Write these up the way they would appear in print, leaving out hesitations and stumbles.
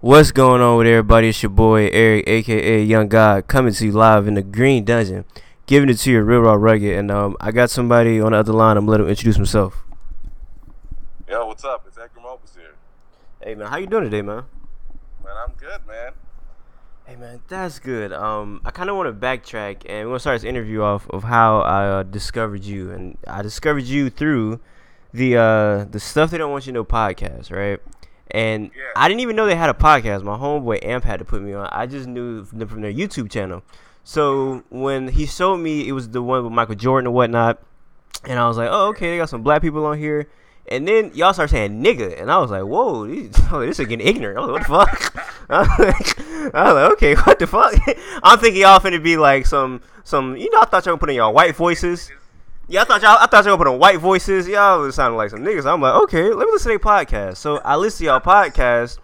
What's going on with everybody? It's your boy Eric, aka Young God, coming to you live in the Green Dungeon, giving it to you real raw rugged. And I got somebody on the other line. I'm gonna let him introduce himself. Yo, what's up? It's Edgar Momplaisir. Hey man, how you doing today, man? Man, I'm good, man. Hey man, that's good. I kind of want to backtrack, and we're gonna start this interview off of how I discovered you, and I discovered you through the stuff they don't want you to know podcast, right? And Yeah. I didn't even know they had a podcast. My homeboy Amp had to put me on. I just knew them from their YouTube channel. So when he showed me, it was the one with Michael Jordan and whatnot, and I was like, oh, okay, they got some black people on here. And then y'all start saying nigga, and I was like, whoa, this is getting ignorant. I was like, what the fuck? I was like, okay, what the fuck? I'm thinking y'all finna be like some, I thought y'all were putting y'all white voices. Yeah, I thought y'all were putting white voices. Y'all was sounding like some niggas. I'm like, okay, let me listen to their podcast. So I listen to y'all podcast,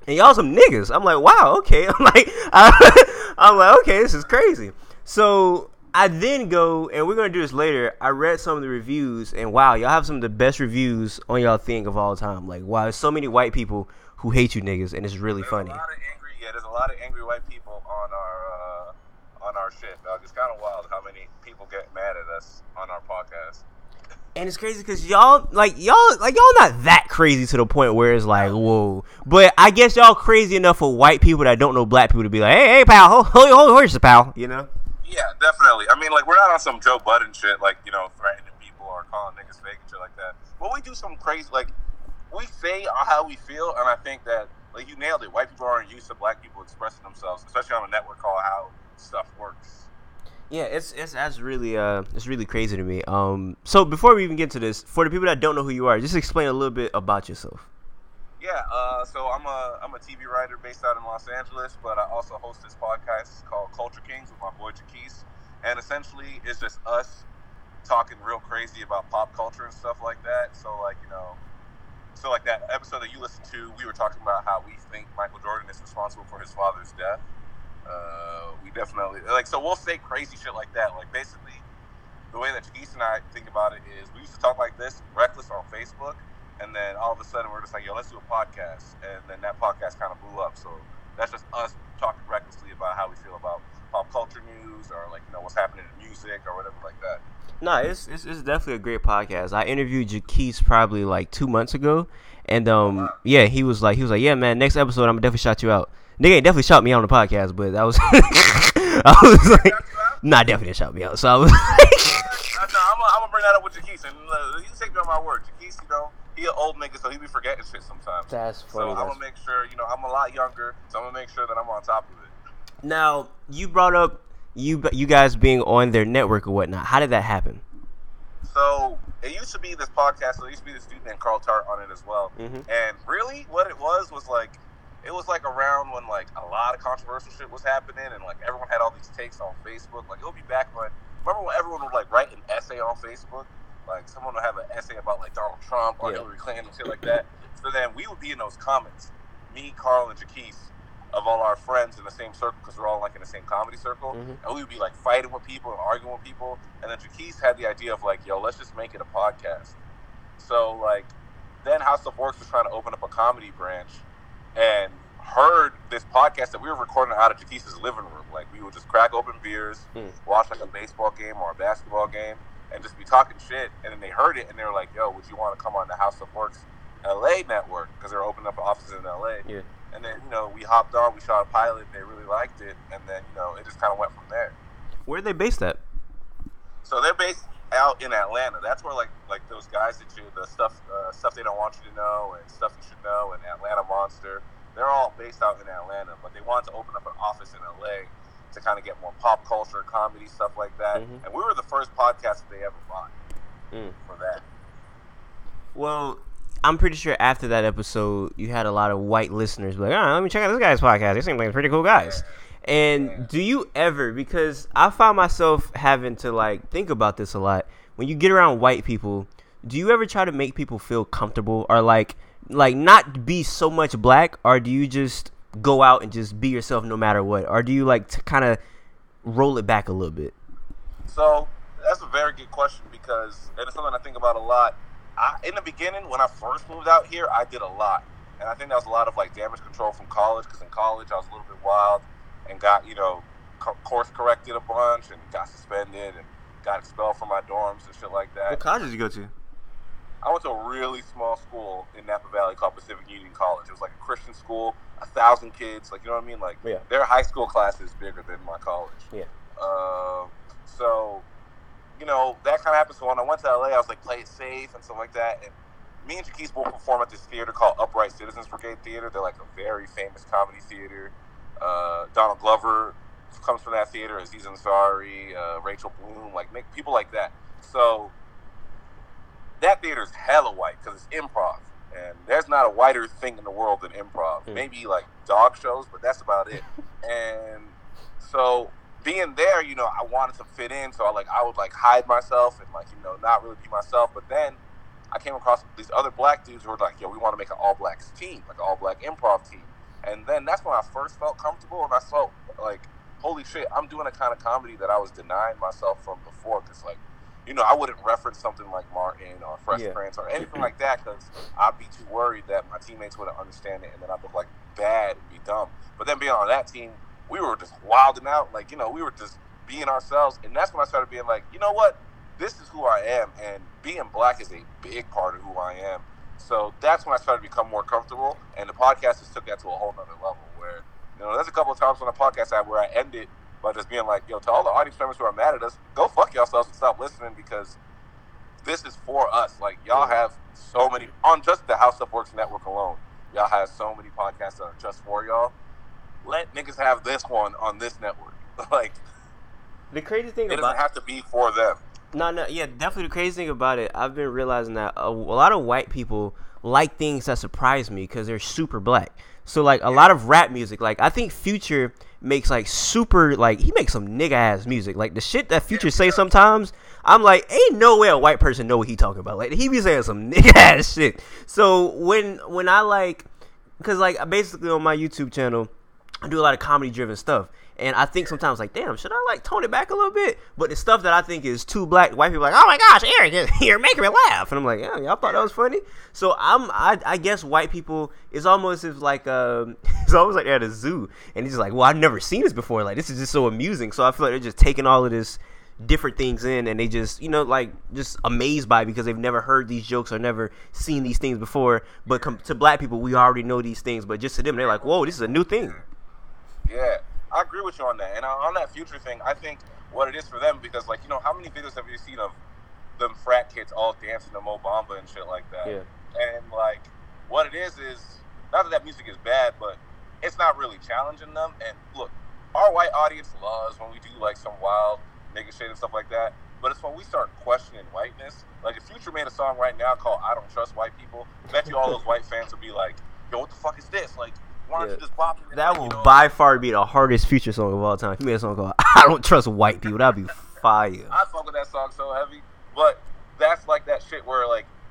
and y'all some niggas. I'm like, wow, okay. I'm like, okay, this is crazy. So I then go, and we're gonna do this later. I read some of the reviews, and wow, y'all have some of the best reviews on y'all thing of all time. Like, wow, there's so many white people who hate you niggas, and it's really funny. There's a lot of angry white people on our shit, dog. It's kind of wild how many people get mad at us on our podcast. And it's crazy because y'all not that crazy to the point where it's like, whoa. But I guess y'all crazy enough for white people that don't know black people to be like, hey, pal, hold your horses, pal, you know? Yeah, definitely. I mean, like, we're not on some Joe Budden shit, like, you know, threatening people or calling niggas fake and shit like that. But we do some crazy, like, we say how we feel, and I think that, like, you nailed it. White people aren't used to black people expressing themselves, especially on a network called How Stuff Works. Yeah, it's really crazy to me. So before we even get to this, for the people that don't know who you are, just explain a little bit about yourself. Yeah, so I'm a TV writer based out in Los Angeles, but I also host this podcast called Culture Kings with my boy Jussie, and essentially it's just us talking real crazy about pop culture and stuff like that. So like, you know, so like that episode that you listened to, we were talking about how we think Michael Jordan is responsible for his father's death. We definitely, like, so we'll say crazy shit like that. Like, basically, the way that Jussie and I think about it is we used to talk like this, reckless on Facebook, and then all of a sudden we're just like, yo, let's do a podcast. And then that podcast kind of blew up. So that's just us talking recklessly about how we feel about pop culture news or, like, you know, what's happening in music or whatever like that. No, it's definitely a great podcast. I interviewed Jussie probably like 2 months ago, and yeah, he was like, yeah, man, next episode I'm gonna definitely shout you out. Nigga ain't definitely shot me out on the podcast, but I was I was like, nah, definitely didn't shout me out. So I was like, I'm gonna bring that up with Jussie, and you take me on my word. Jussie, you know, he an old nigga, so he be forgetting shit sometimes. That's funny. So I'm gonna make sure, you know, I'm a lot younger, so I'm gonna make sure that I'm on top of it. Now, you brought up you guys being on their network or whatnot. How did that happen? So it used to be this podcast. So there used to be this dude named Carl Tart on it as well. Mm-hmm. And really, what it was like, it was like around when like a lot of controversial shit was happening, and like everyone had all these takes on Facebook. Like, it'll be back when, remember when everyone would like write an essay on Facebook? Like, someone would have an essay about like Donald Trump or Hillary Clinton and shit like that. So then we would be in those comments, me, Carl, and Jussie, of all our friends in the same circle, because we're all like in the same comedy circle, and we would be like fighting with people and arguing with people. And then Jussie had the idea of like, yo, let's just make it a podcast. So like, then How Stuff Works was trying to open up a comedy branch, and heard this podcast that we were recording out of Jussie's living room. Like, we would just crack open beers, watch like a baseball game or a basketball game, and just be talking shit. And then they heard it, and they were like, yo, would you want to come on the How Stuff Works LA network? Because they're opening up offices in LA. Yeah. And then, you know, we hopped on, we shot a pilot, they really liked it, and then, you know, it just kind of went from there. Where are they based at? So they're based out in Atlanta. That's where, like those guys that you, the stuff they don't want you to know, and Stuff You Should Know, and Atlanta Monster, they're all based out in Atlanta, but they wanted to open up an office in LA to kind of get more pop culture, comedy, stuff like that. And we were the first podcast that they ever bought for that. Well, I'm pretty sure after that episode, you had a lot of white listeners be like, let me check out this guy's podcast. They seem like pretty cool guys. Yeah. And do you ever, because I found myself having to like think about this a lot, when you get around white people, do you ever try to make people feel comfortable or like not be so much black, or do you just go out and just be yourself no matter what? Or do you like to kind of roll it back a little bit? So that's a very good question, because, and it's something I think about a lot. In the beginning, when I first moved out here, I did a lot. And I think that was a lot of like damage control from college, because in college I was a little bit wild and got, course corrected a bunch and got suspended and got expelled from my dorms and shit like that. What college did you go to? I went to a really small school in Napa Valley called Pacific Union College. It was like a Christian school, 1,000 kids. Like, you know what I mean? Like, their high school class is bigger than my college. Yeah. So, that kind of happened. So when I went to LA, I was like, play it safe and stuff like that. And me and Jaquise will perform at this theater called Upright Citizens Brigade Theater. They're like a very famous comedy theater. Donald Glover comes from that theater, Aziz Ansari, Rachel Bloom, like people like that. So that theater's hella white because it's improv, and there's not a whiter thing in the world than improv. Maybe like dog shows, but that's about it. And so being there, I wanted to fit in, so I would hide myself and not really be myself. But then I came across these other black dudes who were like, yo, we want to make an all blacks team, like an all black improv team. And then that's when I first felt comfortable, and I felt like, holy shit, I'm doing a kind of comedy that I was denying myself from before. Because, I wouldn't reference something like Martin or Fresh Prince or anything like that, because I'd be too worried that my teammates wouldn't understand it, and then I'd look bad and be dumb. But then being on that team, we were just wilding out. We were just being ourselves. And that's when I started being like, you know what? This is who I am, and being black is a big part of who I am. So that's when I started to become more comfortable, and the podcast just took that to a whole nother level where, there's a couple of times on the podcast where I ended by just being like, yo, to all the audience members who are mad at us, go fuck yourselves and stop listening, because this is for us. Y'all have so many, on just the How Stuff Works network alone, y'all have so many podcasts that are just for y'all. Let niggas have this one on this network. The crazy thing it doesn't have to be for them. No, yeah, definitely the crazy thing about it, I've been realizing that a lot of white people like things that surprise me because they're super black. So, a lot of rap music, I think Future makes, super, he makes some nigga-ass music. The shit that Future say sometimes, I'm like, ain't no way a white person know what he talking about. He be saying some nigga-ass shit. So, when I, because, basically on my YouTube channel, I do a lot of comedy-driven stuff. And I think sometimes, damn, should I, tone it back a little bit? But the stuff that I think is too black, white people are like, oh my gosh, Eric, you're making me laugh. And I'm like, yeah, y'all thought that was funny? So I guess white people, it's almost as it's almost like they're at a zoo. And he's like, well, I've never seen this before. This is just so amusing. So I feel like they're just taking all of this different things in, and they just, just amazed by it because they've never heard these jokes or never seen these things before. But to black people, we already know these things. But just to them, they're like, whoa, this is a new thing. Yeah. I agree with you on that. And on that Future thing, I think what it is for them, because, how many videos have you seen of them frat kids all dancing to Mo Bamba and shit like that? Yeah. And, what it is, not that music is bad, but it's not really challenging them. And, look, our white audience loves when we do, some wild nigga shit and stuff like that. But it's when we start questioning whiteness. If Future made a song right now called I Don't Trust White People, I bet you all those white fans would be like, yo, what the fuck is this? Why don't you just bop it? That will by far be the hardest Future song of all time. He made a song called I Don't Trust White People. That'd be fire. I fuck with that song so heavy. But that's that shit where,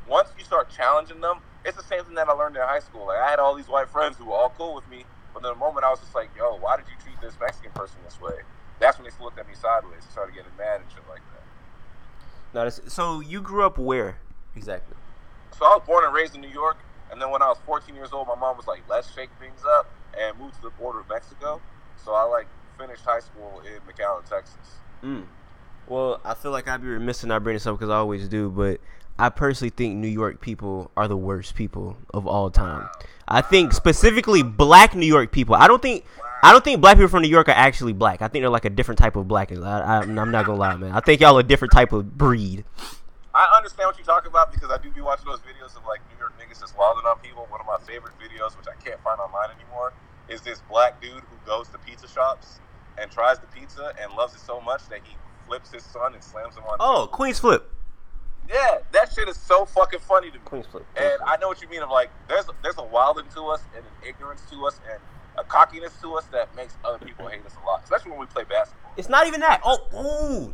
once you start challenging them, it's the same thing that I learned in high school. I had all these white friends who were all cool with me, but in the moment I was just like, yo, why did you treat this Mexican person this way? That's when they looked at me sideways and started getting mad and shit like that. So you grew up where exactly? So I was born and raised in New York. And then when I was 14 years old, my mom was like, let's shake things up, and moved to the border of Mexico. So I, finished high school in McAllen, Texas. Well, I feel like I'd be remiss in not bringing this up because I always do, but I personally think New York people are the worst people of all time. I think specifically black New York people. I don't think black people from New York are actually black. I think they're a different type of black. I'm not going to lie, man. I think y'all a different type of breed. I understand what you're talking about because I do be watching those videos of New York niggas just wilding on people. One of my favorite videos, which I can't find online anymore, is this black dude who goes to pizza shops and tries the pizza and loves it so much that he flips his son and slams him on. Oh, Queen's Flip. Yeah, that shit is so fucking funny to me. Queen's Flip. And I know what you mean of there's a wilding to us and an ignorance to us and a cockiness to us that makes other people hate us a lot, especially when we play basketball. It's not even that.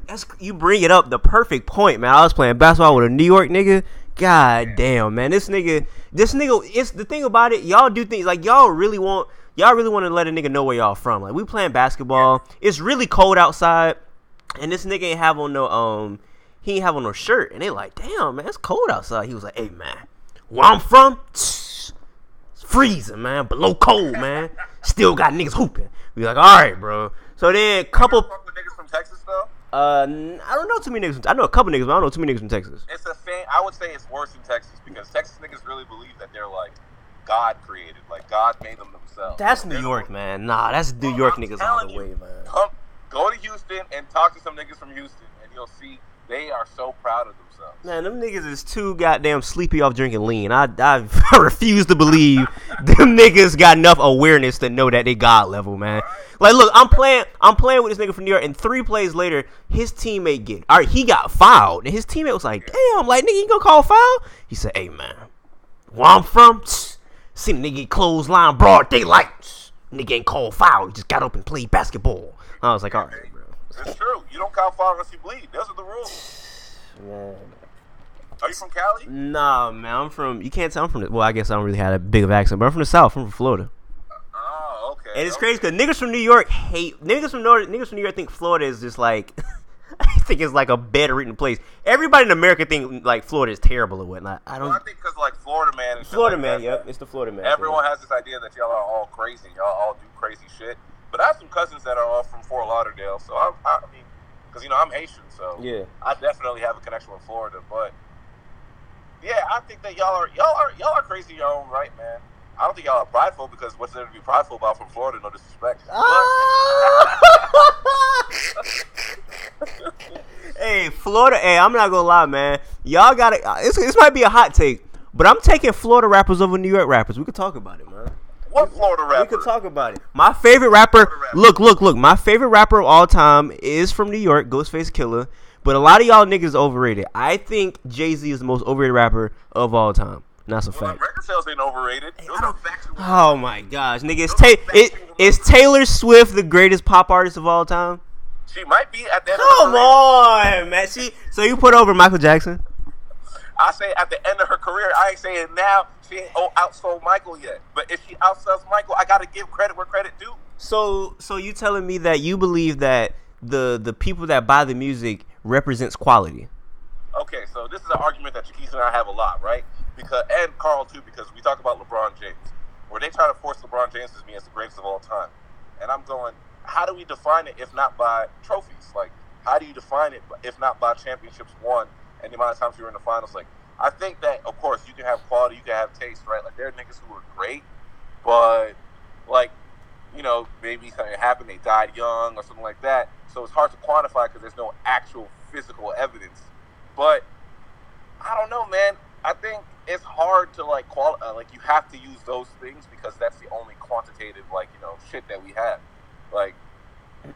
That's you bring it up. The perfect point, man. I was playing basketball with a New York nigga. God damn, man. This nigga. It's the thing about it. Y'all do things y'all really want to let a nigga know where y'all from. We playing basketball. It's really cold outside, and this nigga ain't have on no shirt. And they like, damn, man, it's cold outside. He was like, hey, man, where I'm from, it's freezing, man, below cold, man. Still got niggas hooping. We like, all right, bro. So then, couple. You fuck with niggas from Texas though? I don't know too many niggas. I know a couple niggas, but I don't know too many niggas from Texas. It's a thing. I would say it's worse in Texas because Texas niggas really believe that they're like God created, like God made them themselves. That's New York, man. Nah, that's New York niggas all the way, man. Go to Houston and talk to some niggas from Houston, and you'll see they are so proud of themselves. Man, them niggas is too goddamn sleepy off drinking lean. I refuse to believe them niggas got enough awareness to know that they God level, man. Like, look, I'm playing with this nigga from New York, and 3 plays later, his teammate he got fouled, and his teammate was like, damn, like, nigga, you gonna call foul? He said, hey, man, where I'm from, seen a nigga get clothesline broad daylight. Nigga ain't called foul. He just got up and played basketball. I was like, all right, bro. It's true. You don't call foul unless you bleed. Those are the rules. Man. Are you from Cali? Nah, man. You can't tell I'm from well, I guess I don't really have that big of an accent, but I'm from the South. I'm from Florida. Oh, okay. And it's crazy because niggas from New York niggas from New York think Florida is just like, I think it's like a better written place. Everybody in America think like Florida is terrible or whatnot. I think because like Florida man. And Florida like man, that, yep, it's the Florida man. Everyone has this idea that y'all are all crazy. Y'all all do crazy shit. But I have some cousins that are all from Fort Lauderdale, so I mean, because I'm Haitian, so yeah, I definitely have a connection with Florida. But yeah, I think that y'all are crazy in your own right, man. I don't think y'all are prideful because what's there to be prideful about from Florida? No disrespect. Hey, Florida. Hey, I'm not gonna lie, man. Y'all gotta. This might be a hot take, but I'm taking Florida rappers over New York rappers. We could talk about it, man. What Florida rapper? We could talk about it. My favorite rapper. Look. My favorite rapper of all time is from New York, Ghostface Killer. But a lot of y'all niggas overrated. I think Jay-Z is the most overrated rapper of all time. And that's a fact. Record sales ain't overrated. Those are factual. Oh my gosh, nigga! Is Taylor Swift the greatest pop artist of all time? She might be at the end Come on, man. So you put over Michael Jackson? I say at the end of her career. I ain't saying now she ain't outsold Michael yet. But if she outsells Michael, I gotta give credit where credit due. So you telling me that you believe that the people that buy the music represents quality? Okay, so this is an argument that Jaquise and I have a lot, right? And Carl too, because we talk about LeBron James, where they try to force LeBron James to be as the greatest of all time, and I'm going, how do we define it if not by trophies? Like, how do you define it if not by championships won and the amount of times you're in the finals? Like, I think that of course you can have quality, you can have taste, right? Like there are niggas who are great, but like, maybe something happened, they died young or something like that. So it's hard to quantify because there's no actual physical evidence. But I don't know, man. I think it's hard to like you have to use those things because that's the only quantitative shit that we have. Like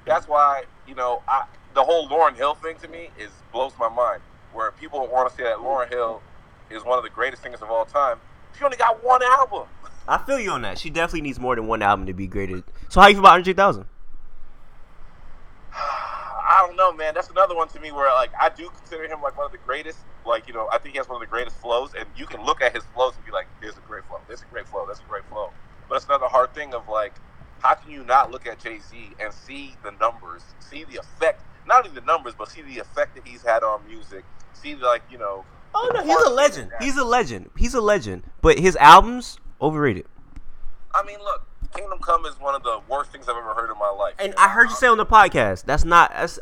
that's why the whole Lauryn Hill thing to me blows my mind. Where people want to say that Lauryn Hill is one of the greatest singers of all time. She only got one album. I feel you on that. She definitely needs more than one album to be graded. So how you feel about Andre 3000? I don't know, man. That's another one to me where, like, I do consider him, like, one of the greatest. Like, I think he has one of the greatest flows, and you can look at his flows and be like, there's a great flow. There's a great flow. That's a great flow. But it's another hard thing of, like, how can you not look at Jay-Z and see the numbers, see the effect, not only the numbers, but see the effect that he's had on music, see, like, Oh, no, he's a legend. He's a legend. But his albums, overrated. I mean, look. Kingdom Come is one of the worst things I've ever heard in my life. And I heard you say on the podcast,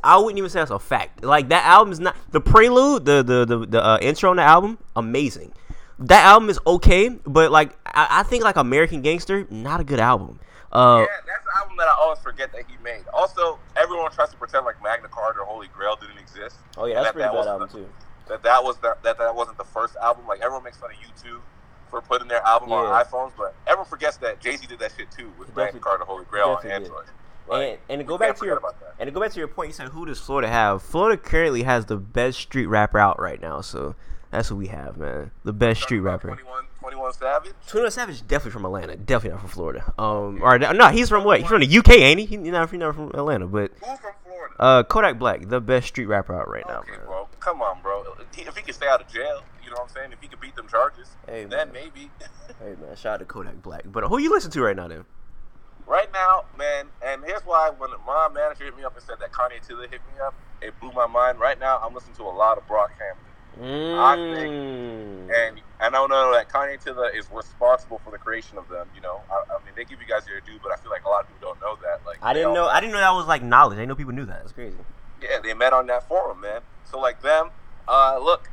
I wouldn't even say that's a fact. Like, that album is not, the prelude, the intro on the album, amazing. That album is okay, but, like, I think, like, American Gangster, not a good album. Yeah, that's the album that I always forget that he made. Also, everyone tries to pretend like Magna Carta or Holy Grail didn't exist. Oh, yeah, that's a pretty bad album, too. That wasn't the first album. Like, everyone makes fun of YouTube for putting their album on iPhones, but everyone forgets that Jay-Z did that shit too with Magna Carta, Holy Grail on Android. Right? And to go back to your point, you said who does Florida have? Florida currently has the best street rapper out right now, so that's what we have, man. The best street rapper. 21 Savage. 21 Savage is definitely from Atlanta, definitely not from Florida. Or no, he's from what? He's from the UK, ain't he? He's not from Atlanta, but who's from Florida? Kodak Black, the best street rapper out right now, man. Bro, come on, bro. If he can stay out of jail. You know what I'm saying? If he could beat them charges, then maybe. Hey, man, shout out to Kodak Black. But who you listen to right now, then? Right now, man, and here's why when my manager hit me up and said that Kanye Tiller hit me up, it blew my mind. Right now, I'm listening to a lot of Brock Hampton. I think, and I don't know that Kanye is responsible for the creation of them. You know, I mean, they give you guys your due, but I feel like a lot of people don't know that. Like, I didn't know that was like knowledge. I didn't know people knew that. That's crazy. Yeah, they met on that forum, man. So like them, look,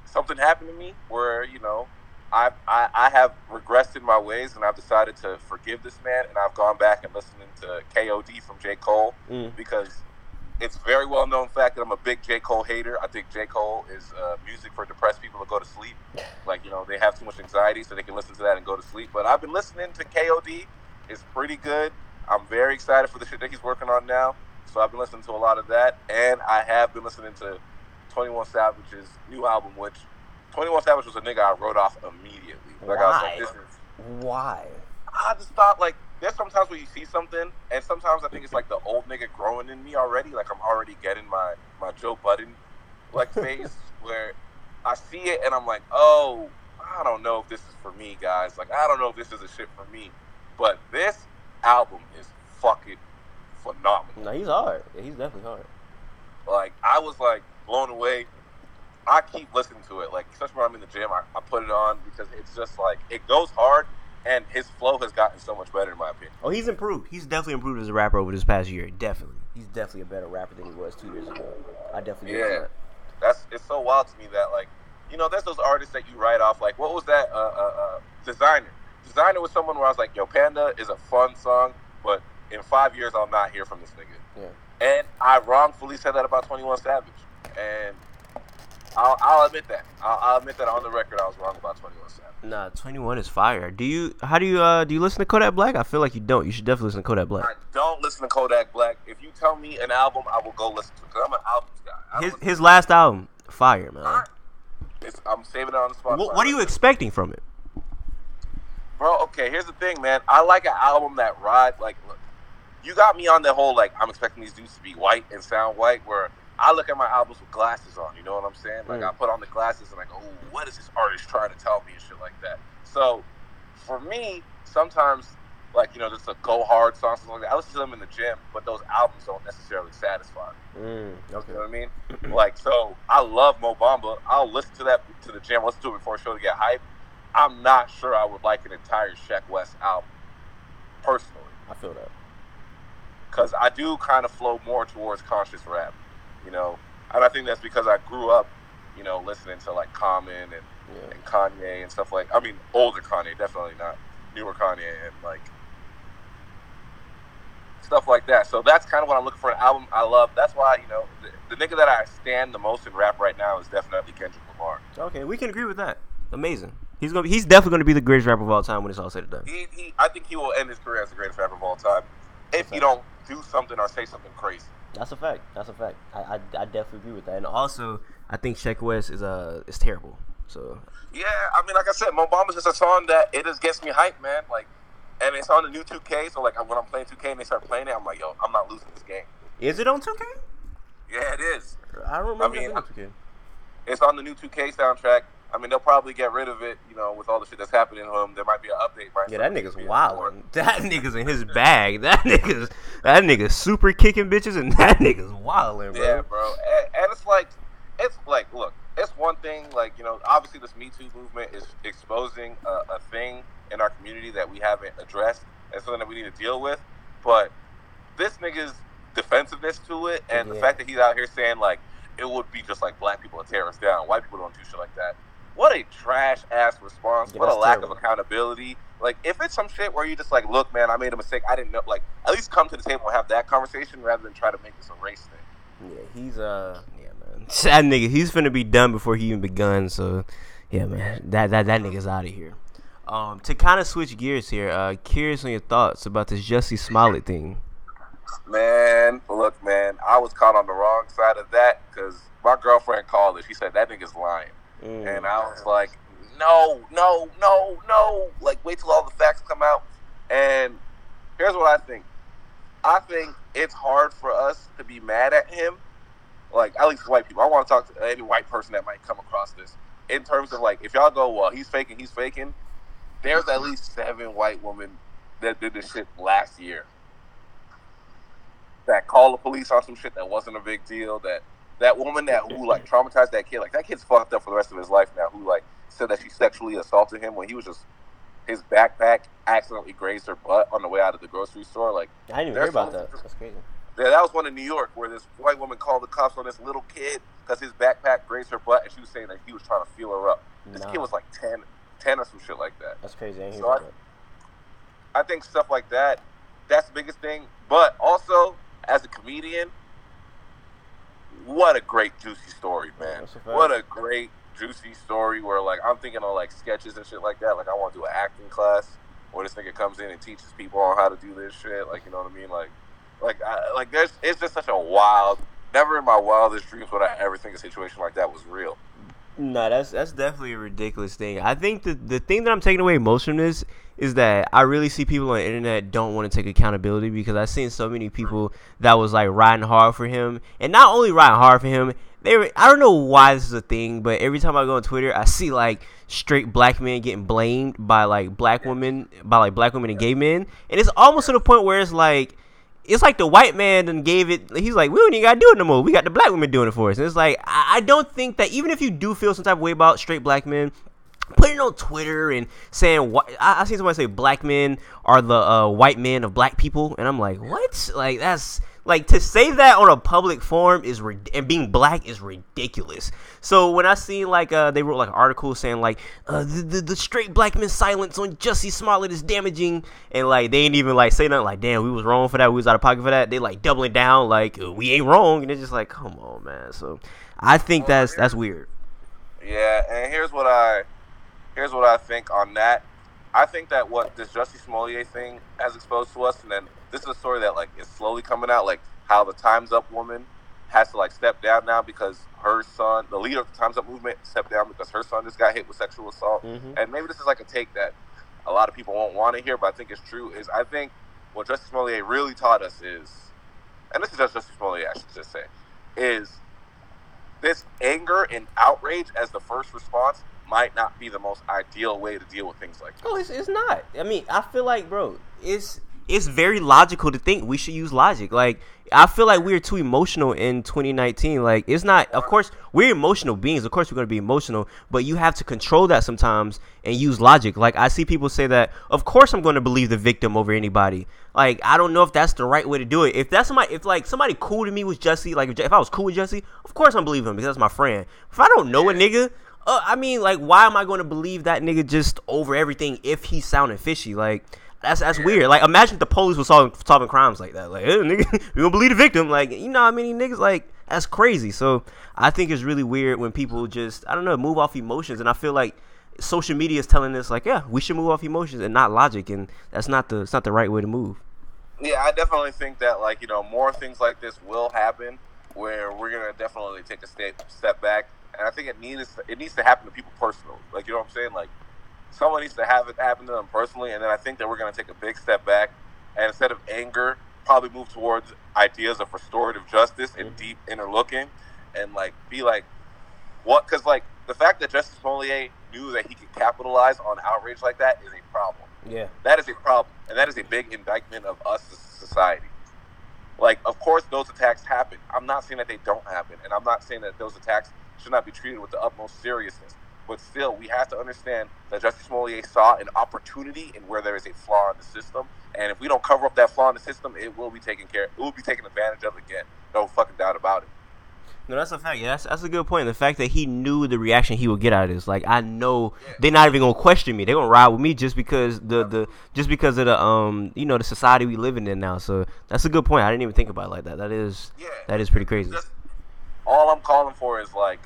something happened to me where I have regressed in my ways, and I've decided to forgive this man, and I've gone back and listening to KOD from J. Cole because it's very well known fact that I'm a big J. Cole hater. I think J. Cole is music for depressed people to go to sleep. Like, they have too much anxiety, so they can listen to that and go to sleep. But I've been listening to KOD. It's pretty good. I'm very excited for the shit that he's working on now. So I've been listening to a lot of that. And I have been listening to 21 Savage's new album, which 21 Savage was a nigga I wrote off immediately. Like, why? I was like, this is... Why? I just thought, like, there's sometimes where you see something, and sometimes I think it's like the old nigga growing in me already. Like, I'm already getting my Joe Budden, like, phase where I see it and I'm like, oh, I don't know if this is for me, guys. Like, I don't know if this is a shit for me. But this album is fucking phenomenal. No, he's hard. Yeah, he's definitely hard. Like, I was, like, blown away. I keep listening to it. Like, especially when I'm in the gym, I put it on because it's just, like, it goes hard. And his flow has gotten so much better, in my opinion. Oh, he's improved. He's definitely improved as a rapper over this past year. Definitely. He's definitely a better rapper than he was 2 years ago. I definitely agree with that. It's so wild to me that, like, there's those artists that you write off. Like, what was that? Designer. Designer was someone where I was like, yo, Panda is a fun song, but in 5 years, I'll not hear from this nigga. Yeah. And I wrongfully said that about 21 Savage. And I'll admit that. I'll admit that on the record I was wrong about 21 Savage. Nah, 21 is fire. Do you listen to Kodak Black? I feel like you don't. You should definitely listen to Kodak Black. I don't listen to Kodak Black. If you tell me an album, I will go listen to it because I'm an albums guy. His last album, fire, man. Right. I'm saving it on the spot. What are you expecting from it? Bro, okay, here's the thing, man. I like an album that rides, like, look, you got me on the whole, like, I'm expecting these dudes to be white and sound white, where I look at my albums with glasses on, you know what I'm saying? Like, I put on the glasses and I go, ooh, what is this artist trying to tell me and shit like that? So, for me, sometimes, like, just a go hard song, something like that, I listen to them in the gym, but those albums don't necessarily satisfy me. Okay. You know what I mean? Like, so, I love Mo Bamba. I'll listen to that to the gym, listen to it before a show to get hype. I'm not sure I would like an entire Sheck West album, personally. I feel that. Because I do kind of flow more towards conscious rap. And I think that's because I grew up, listening to like Common and Kanye and stuff older Kanye, definitely not newer Kanye and like stuff like that. So that's kind of what I'm looking for, an album I love. That's why, the nigga that I stand the most in rap right now is definitely Kendrick Lamar. Okay, we can agree with that. Amazing. He's definitely going to be the greatest rapper of all time when it's all said and done. I think he will end his career as the greatest rapper of all time if you don't do something or say something crazy. That's a fact. I definitely agree with that. And also, I think Sheck West is terrible. So yeah, I mean, like I said, Mo Bamba's just a song that it just gets me hyped, man. Like, and it's on the new 2K. So like, when I'm playing 2K and they start playing it, I'm like, yo, I'm not losing this game. Is it on 2K? Yeah, it is. I don't remember. I mean, 2K. It's on the new 2K soundtrack. I mean, they'll probably get rid of it, with all the shit that's happening to him. There might be an update. Right? Yeah, that nigga's wild. That nigga's in his bag. That nigga's super kicking bitches, and that nigga's wilding, bro. Yeah, bro. And it's like, look, it's one thing, like, obviously this Me Too movement is exposing a thing in our community that we haven't addressed and something that we need to deal with. But this nigga's defensiveness to it and the fact that he's out here saying, like, it would be just like black people to tear us down. White people don't do shit like that. What a trash-ass response. What a lack of accountability. Like, if it's some shit where you just like, look, man, I made a mistake. I didn't know. Like, at least come to the table and have that conversation rather than try to make this a race thing. Yeah, he's, man. That nigga, he's finna be done before he even begun. So, yeah, man. That nigga's out of here. To kind of switch gears here, curious on your thoughts about this Jussie Smollet thing. Man, look, man, I was caught on the wrong side of that because my girlfriend called it. She said, that nigga's lying. And I was like, no. Like, wait till all the facts come out. And here's what I think. I think it's hard for us to be mad at him. Like, at least white people. I want to talk to any white person that might come across this. In terms of, like, if y'all go, well, he's faking. There's at least 7 white women that did this shit last year. That called the police on some shit that wasn't a big deal, that that woman who like traumatized that kid, like that kid's fucked up for the rest of his life now. Who like said that she sexually assaulted him when he was just his backpack accidentally grazed her butt on the way out of the grocery store. Like I didn't even hear about that. That's crazy. Yeah, that was one in New York where this white woman called the cops on this little kid because his backpack grazed her butt, and she was saying that he was trying to feel her up. This kid was like 10 or some shit like that. That's crazy. I think stuff like that, that's the biggest thing. But also, as a comedian, what a great Jussie story, man. What a great Jussie story where, like, I'm thinking of, like, sketches and shit like that. Like, I want to do an acting class where this nigga comes in and teaches people on how to do this shit. Like, you know what I mean? It's just such a wild, never in my wildest dreams would I ever think a situation like that was real. No, that's definitely a ridiculous thing. I think the thing that I'm taking away most from this is that I really see people on the internet don't want to take accountability, because I've seen so many people that was like riding hard for him, and not only riding hard for him, I don't know why this is a thing, but every time I go on Twitter, I see like straight black men getting blamed by like black women and gay men, and it's almost to the point where it's like the white man done gave it. He's like, we don't even gotta do it no more. We got the black women doing it for us. And it's like, I don't think that even if you do feel some type of way about straight black men, putting it on Twitter and saying, I see somebody say black men are the white men of black people, and I'm like, what? Like, that's like, to say that on a public forum and being black is ridiculous. So when I see like they wrote like articles saying like the straight black men's silence on Jussie Smollet is damaging, and like they ain't even like say nothing like, damn, we was wrong for that, we was out of pocket for that. They like doubling down like we ain't wrong, and it's just like, come on, man. So I think that's weird. Yeah, and here's what I think on that. I think that what this Jussie Smollett thing has exposed to us, and then this is a story that like is slowly coming out, like how the Time's Up woman has to like step down now because her son, the leader of the Time's Up movement, stepped down because her son just got hit with sexual assault. Mm-hmm. And maybe this is like a take that a lot of people won't want to hear, but I think it's true. Is I think what Jussie Smollett really taught us is, and this is just Jussie Smollett, I should just say, is this anger and outrage as the first response might not be the most ideal way to deal with things like this. Oh, it's not. I mean, I feel like, bro, it's very logical to think we should use logic. Like, I feel like we're too emotional in 2019. Like, it's not, of course, we're emotional beings. Of course, we're going to be emotional, but you have to control that sometimes and use logic. Like, I see people say that, of course, I'm going to believe the victim over anybody. Like, I don't know if that's the right way to do it. If somebody cool to me was Jussie, like, if I was cool with Jussie, of course I'm believing him because that's my friend. If I don't know a nigga, I mean, like, why am I going to believe that nigga just over everything if he's sounding fishy? Like, that's weird. Like, imagine if the police was solving crimes like that. Like, hey, nigga, we gonna believe the victim. Like, you know how many niggas, like, that's crazy. So I think it's really weird when people just, I don't know, move off emotions. And I feel like social media is telling us, like, yeah, we should move off emotions and not logic. And it's not the right way to move. Yeah, I definitely think that, like, you know, more things like this will happen where we're gonna definitely take a step back. And I think it needs to happen to people personally. Like, you know what I'm saying? Like, someone needs to have it happen to them personally, and then I think that we're going to take a big step back, and instead of anger, probably move towards ideas of restorative justice and deep inner looking, and, like, be like, what? Because, like, the fact that Jussie Smollett knew that he could capitalize on outrage like that is a problem. Yeah. That is a problem, and that is a big indictment of us as a society. Like, of course, those attacks happen. I'm not saying that they don't happen, and I'm not saying that those attacks should not be treated with the utmost seriousness. But still, we have to understand that Jussie Smollett saw an opportunity in where there is a flaw in the system, and if we don't cover up that flaw in the system, it will be taken advantage of again. No fucking doubt about it. No, that's a fact. Yeah, that's a good point. The fact that he knew the reaction he would get out of this, like, I know they're not even gonna question me. They're gonna ride with me just because of the you know, the society we living in now. So that's a good point. I didn't even think about it like that. That is pretty crazy. All I'm calling for is like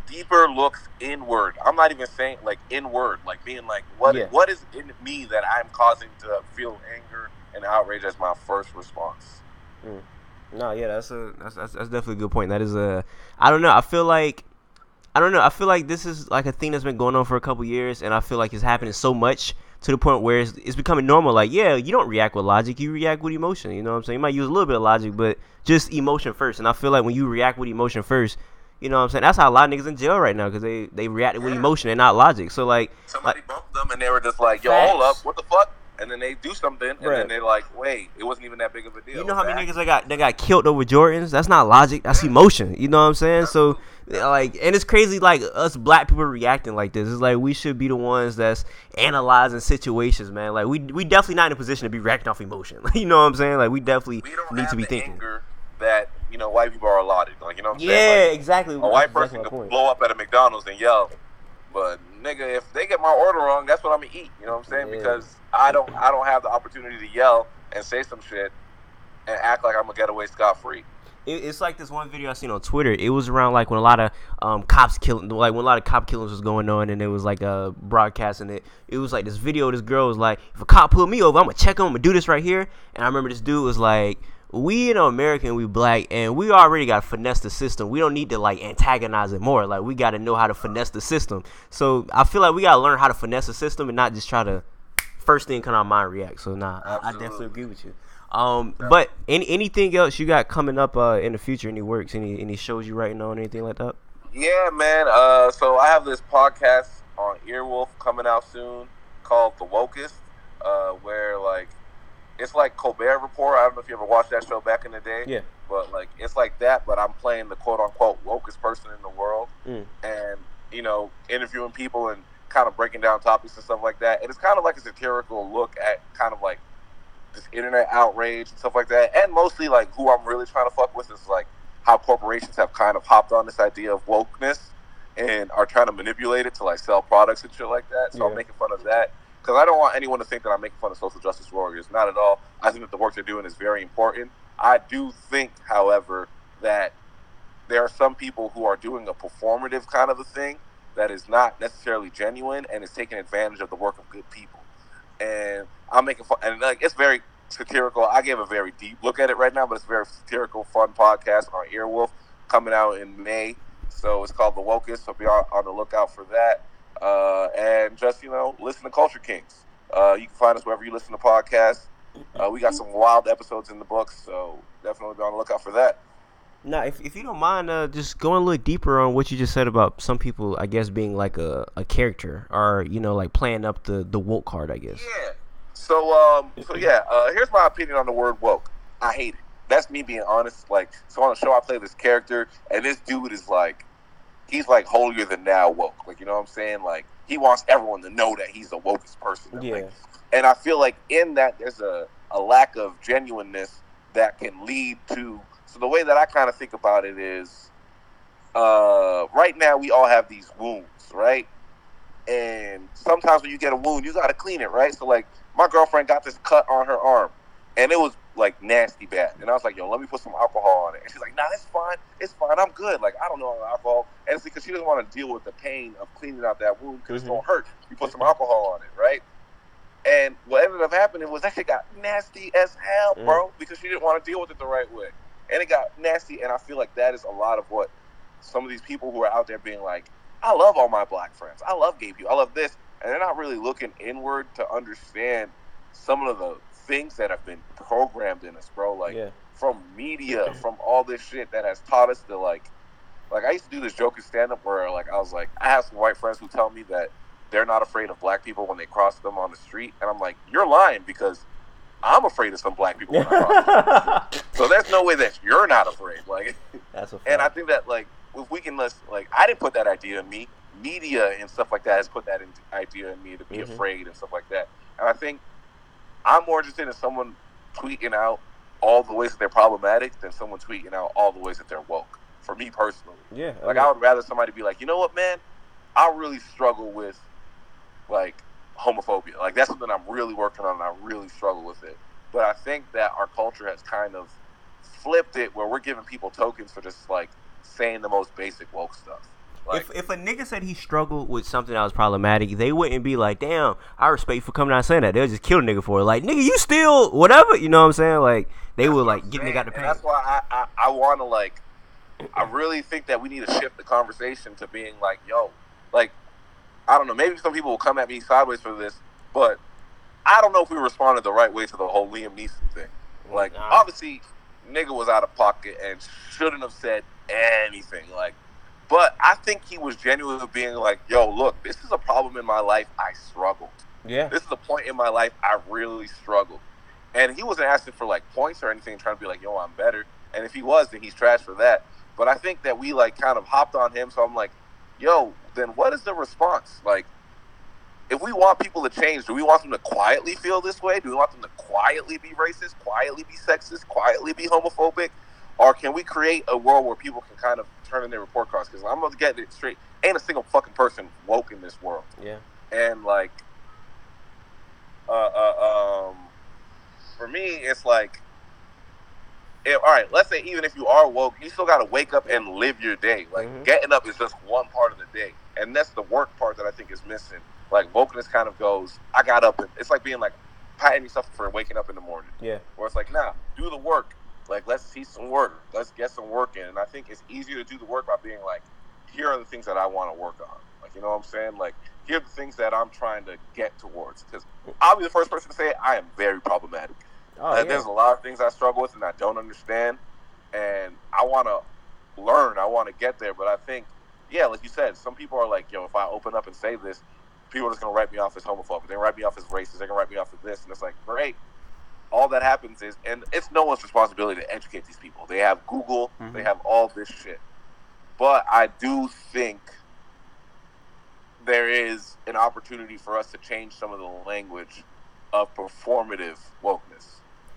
deeper looks inward. I'm not even saying like inward, like being like, what is in me that I'm causing to feel anger and outrage as my first response? No, yeah, that's definitely a good point. That is I don't know. I feel like this is like a thing that's been going on for a couple years, and I feel like it's happening so much to the point where it's becoming normal. Like, yeah, you don't react with logic, you react with emotion. You know what I'm saying? You might use a little bit of logic, but just emotion first. And I feel like when you react with emotion first, you know what I'm saying? That's how a lot of niggas in jail right now, because they reacted with emotion and not logic. So, like, somebody bumped them and they were just like, yo, hold up, what the fuck? and then they do something, and then they're like, wait, it wasn't even that big of a deal. You know how many niggas that got killed over Jordans? That's not logic. That's emotion. You know what I'm saying? So, like, and it's crazy, like, us black people reacting like this. It's like we should be the ones that's analyzing situations, man. Like, we definitely not in a position to be reacting off emotion. You know what I'm saying? Like, we definitely need to be thinking. Anger that, you know, white people are allotted. Like, you know what I'm saying? Yeah, like, exactly. A white person could blow up at a McDonald's and yell. But nigga, if they get my order wrong, that's what I'm gonna eat. You know what I'm saying? Yeah. Because I don't have the opportunity to yell and say some shit and act like I'm gonna get away scot-free. It's like this one video I seen on Twitter. It was around like when a lot of cops killing, like when a lot of cop killings was going on, and it was like a broadcast, and it was like this video. This girl was like, if a cop pulled me over, I'm gonna check him. I'm gonna do this right here. And I remember this dude was like, we, you know, American, we black, and we already got to finesse the system. We don't need to, like, antagonize it more. Like, we got to know how to finesse the system. So I feel like we got to learn how to finesse the system and not just try to first thing come out of mind react. So, I definitely agree with you. But anything else you got coming up in the future? Any works? Any shows you writing on? Anything like that? Yeah, man. So I have this podcast on Earwolf coming out soon called The Wokest, where, like, it's like Colbert Report. I don't know if you ever watched that show back in the day. Yeah. But, like, it's like that, but I'm playing the quote-unquote wokest person in the world. And, you know, interviewing people and kind of breaking down topics and stuff like that. And it's kind of like a satirical look at kind of, like, this internet outrage and stuff like that. And mostly, like, who I'm really trying to fuck with is, like, how corporations have kind of hopped on this idea of wokeness and are trying to manipulate it to, like, sell products and shit like that. So I'm making fun of that. Because I don't want anyone to think that I'm making fun of social justice warriors. Not at all. I think that the work they're doing is very important. I do think, however, that there are some people who are doing a performative kind of a thing that is not necessarily genuine and is taking advantage of the work of good people. And I'm making fun. And, like, it's very satirical. I gave a very deep look at it right now, but it's a very satirical, fun podcast on Earwolf coming out in May. So it's called The Wokest. So be on the lookout for that. And just, you know, listen to Culture Kings. You can find us wherever you listen to podcasts. We got some wild episodes in the books, so definitely be on the lookout for that. Now, if you don't mind, just going a little deeper on what you just said about some people, I guess, being like a character or, you know, like playing up the woke card, I guess. Yeah. So here's my opinion on the word woke. I hate it. That's me being honest. Like, so on the show, I play this character, and this dude is like, he's like holier than thou woke. Like, you know what I'm saying? Like, he wants everyone to know that he's the wokest person. Yeah. Like, and I feel like in that there's a lack of genuineness that can lead to. So the way that I kind of think about it is, right now we all have these wounds, right? And sometimes when you get a wound, you got to clean it, right? So, like, my girlfriend got this cut on her arm, and it was, like, nasty bad. And I was like, yo, let me put some alcohol on it. And she's like, nah, it's fine, I'm good. Like, I don't know alcohol. And it's because she doesn't want to deal with the pain of cleaning out that wound because it's going to hurt. You put some alcohol on it, right? And what ended up happening was that shit got nasty as hell, bro, because she didn't want to deal with it the right way. And it got nasty, and I feel like that is a lot of what some of these people who are out there being like, I love all my black friends. I love gay people. I love this. And they're not really looking inward to understand some of the things that have been programmed in us, bro. Like, from media, from all this shit that has taught us to, like I used to do this joke in stand-up where, like, I was like, I have some white friends who tell me that they're not afraid of black people when they cross them on the street. And I'm like, you're lying, because I'm afraid of some black people when I cross them on the street. So there's no way that you're not afraid. Like, that's a fact. And I think that, like, if we can list, like, I didn't put that idea in me. Media and stuff like that has put that idea in me to be afraid and stuff like that. And I think I'm more interested in someone tweeting out all the ways that they're problematic than someone tweeting out all the ways that they're woke. For me personally. Yeah. Like, I would rather somebody be like, you know what, man? I really struggle with, like, homophobia. Like, that's something I'm really working on, and I really struggle with it. But I think that our culture has kind of flipped it where we're giving people tokens for just, like, saying the most basic woke stuff. Like, if a nigga said he struggled with something that was problematic, they wouldn't be like, damn, I respect you for coming out and saying that. They'll just kill a nigga for it. Like, nigga, you still whatever. You know what I'm saying? Like, they would, like, get nigga out the pain. That's why I want to, like, I really think that we need to shift the conversation to being like, yo, like, I don't know, maybe some people will come at me sideways for this, but I don't know if we responded the right way to the whole Liam Neeson thing. Like, obviously, nigga was out of pocket and shouldn't have said anything. Like, but I think he was genuinely being like, yo, look, this is a problem in my life. I struggled. Yeah. This is a point in my life I really struggled. And he wasn't asking for like points or anything, trying to be like, yo, I'm better. And if he was, then he's trash for that. But I think that we like kind of hopped on him. So I'm like, yo, then what is the response? Like, if we want people to change, do we want them to quietly feel this way? Do we want them to quietly be racist, quietly be sexist, quietly be homophobic? Or can we create a world where people can kind of turn in their report cards? Because I'm going to get it straight. Ain't a single fucking person woke in this world. Yeah. And like, for me, it's like, all right, let's say even if you are woke, you still got to wake up and live your day. Like, getting up is just one part of the day. And that's the work part that I think is missing. Like, wokeness kind of goes, I got up. And it's like being like, patting yourself for waking up in the morning. Yeah. Where it's like, nah, do the work. Like, let's see some work. Let's get some work in. And I think it's easier to do the work by being like, here are the things that I want to work on. Like, you know what I'm saying? Like, here are the things that I'm trying to get towards. Because I'll be the first person to say it, I am very problematic. There's a lot of things I struggle with and I don't understand. And I want to learn. I want to get there. But I think, yeah, like you said, some people are like, yo, if I open up and say this, people are just going to write me off as homophobic. They're going to write me off as racist. They're going to write me off as this. And it's like, great. All that happens is, and it's no one's responsibility to educate these people. They have Google. They have all this shit. But I do think there is an opportunity for us to change some of the language of performative wokeness.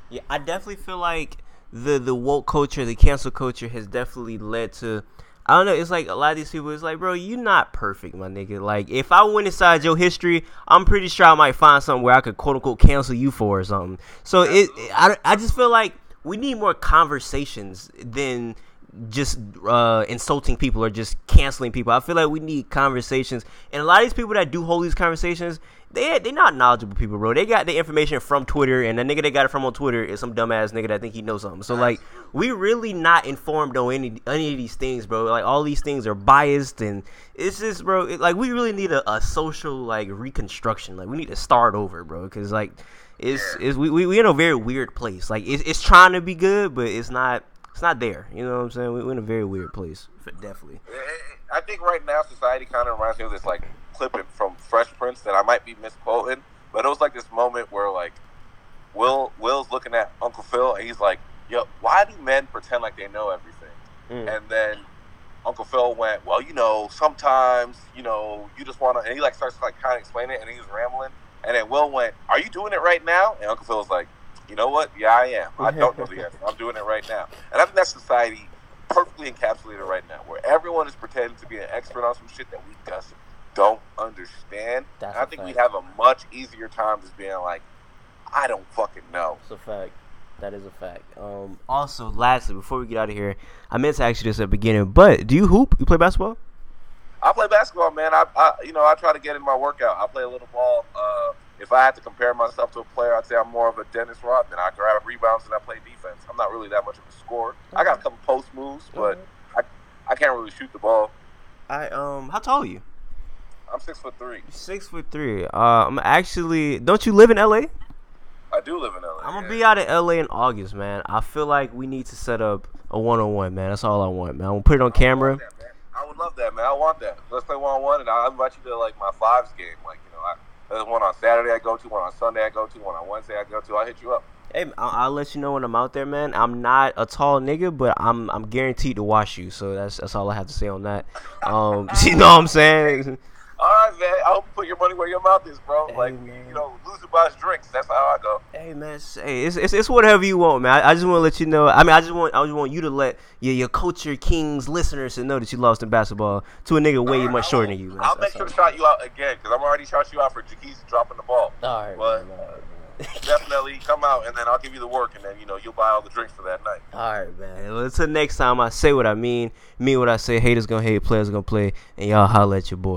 Yeah, I definitely feel like the woke culture, the cancel culture has definitely led to, I don't know, it's like a lot of these people, it's like, bro, you're not perfect, my nigga. Like, if I went inside your history, I'm pretty sure I might find something where I could quote-unquote cancel you for or something. So I just feel like we need more conversations than just insulting people or just canceling people. I feel like we need conversations, and a lot of these people that do hold these conversations, they're not knowledgeable people, bro. They got the information from Twitter, and the nigga they got it from on Twitter is some dumbass nigga that think he knows something. So like, we really not informed on any of these things, bro. Like, all these things are biased, and it's just, bro, like, we really need a social like reconstruction. Like, we need to start over, bro, because like we in a very weird place. Like, it's trying to be good, but it's not there. You know what I'm saying? We're in a very weird place, definitely. I think right now society kind of reminds me of this like clipping from Fresh Prince that I might be misquoting, but it was like this moment where like Will's looking at Uncle Phil and he's like, yo, why do men pretend like they know everything? And then Uncle Phil went, well, you know, sometimes, you know, you just want to, and he like starts like kind of explaining it, and he was rambling, and then Will went, are you doing it right now? And Uncle Phil was like, you know what? Yeah, I am. I don't know the answer. I'm doing it right now. And I think that's society perfectly encapsulated right now, where everyone is pretending to be an expert on some shit that we just don't understand. And I think we have a much easier time just being like, I don't fucking know. It's a fact. That is a fact. Also, lastly, before we get out of here, I meant to ask you this at the beginning, but do you hoop? You play basketball? I play basketball, man. I try to get in my workout. I play a little ball. If I had to compare myself to a player, I'd say I'm more of a Dennis Rodman. I grab rebounds and I play defense. I'm not really that much of a scorer. I got a couple post moves, but I can't really shoot the ball. How tall are you? I'm 6'3". 6'3". I'm actually. Don't you live in LA? I do live in LA. I'm gonna be out in LA in August, man. I feel like we need to set up a 1-on-1, man. That's all I want, man. I'm gonna put it on camera. I would love that, man. I want that. Let's play 1-on-1, and I'll invite you to like my fives game. Like, you know, there's one on Saturday I go to, one on Sunday I go to, one on Wednesday I go to. I'll hit you up. Hey, I'll let you know when I'm out there, man. I'm not a tall nigga, but I'm guaranteed to wash you. So that's all I have to say on that. You know what I'm saying? All right, man. I hope you put your money where your mouth is, bro. Hey, like, man. you know, loser buys drinks. That's how I go. Hey, man. Hey, it's whatever you want, man. I just want to let you know. I mean, I just want you to let your Culture Kings listeners to know that you lost in basketball to a nigga way much shorter than you, man. I'll make sure to shout you out again, because I'm already shouting you out for Jaquise dropping the ball. All right, but man. Definitely come out, and then I'll give you the work, and then, you know, you'll buy all the drinks for that night. All right, man. Well, until next time, I say what I mean what I say. Haters gonna hate, players gonna play, and y'all holla at your boy.